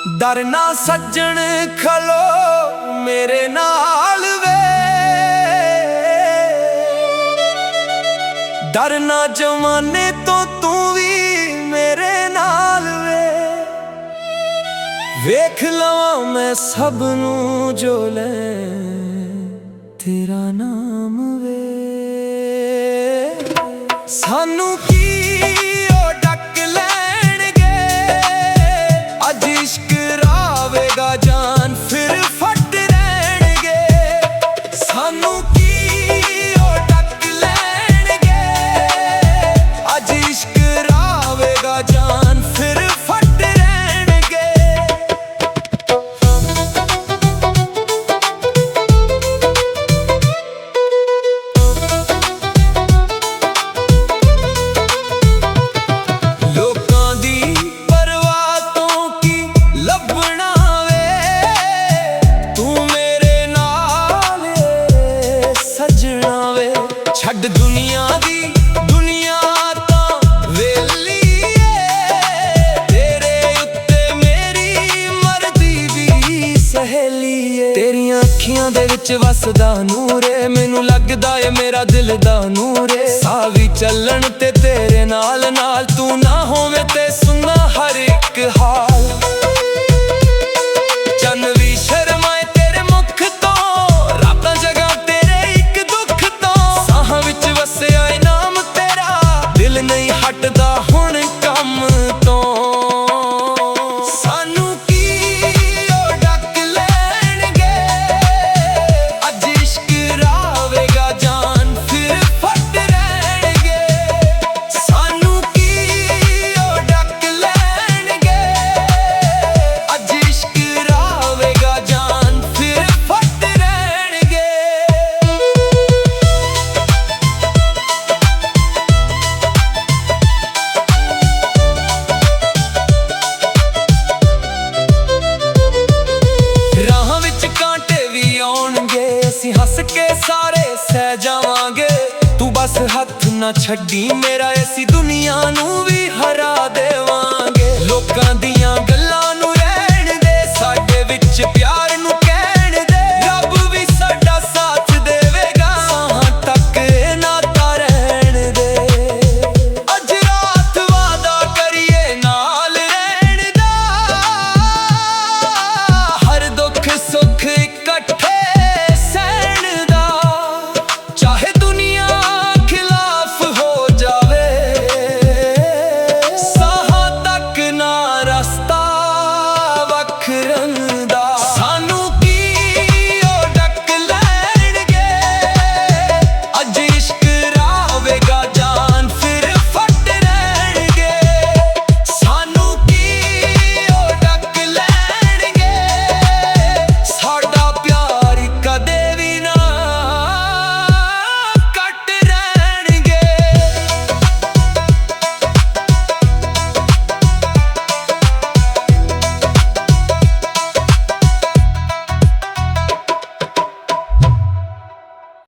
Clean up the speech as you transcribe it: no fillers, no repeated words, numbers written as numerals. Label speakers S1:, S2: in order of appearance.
S1: डर ना सज्जन खलो मेरे नाल वे, डर ना जमाने तो तू भी मेरे नाल वे। वेख लवां मैं सब नू जो ले तेरा नाम वे। सानू की ओ डक लैणगे अज इश्क रावेगा जान फिर फट रहणगे। सानू की ओ डक लैणगे अज इश्क रावेगा जान फिर फट रहणगे। छड़ दुनिया दी दुनिया तां वेली ऐ, तेरे उत्ते मेरी मरदी भी सहेली ऐ। तेरियां अखियां दे विच वसदा नूर ऐ, मैनू लगदा ऐ मेरा दिल दा नूर ऐ। साह वी चलन ते तेरे नाल नाल, तू ना होवे ते सुनना हर एक हाल। चन वी शर्माए तेरे मुख तो, रातां जगां तेरे एक दुख तो। साहां विच वसिया नाम तेरा, दिल नहीं हटदा हुण कम तो। सानू की ओ डक लैणगे अज इश्क रावेगा जान फिर फट रहणगे। सानू की ओ डक लैणगे अज इश्क रावेगा जान फिर फट रहणगे। राह विच कांटे भी आउणगे, असीं हस के सारे सह जावांगे। तू बस हथ ना छड्डी मेरा, ऐसी दुनिया नू भी हरा देवांगे। लोकां दी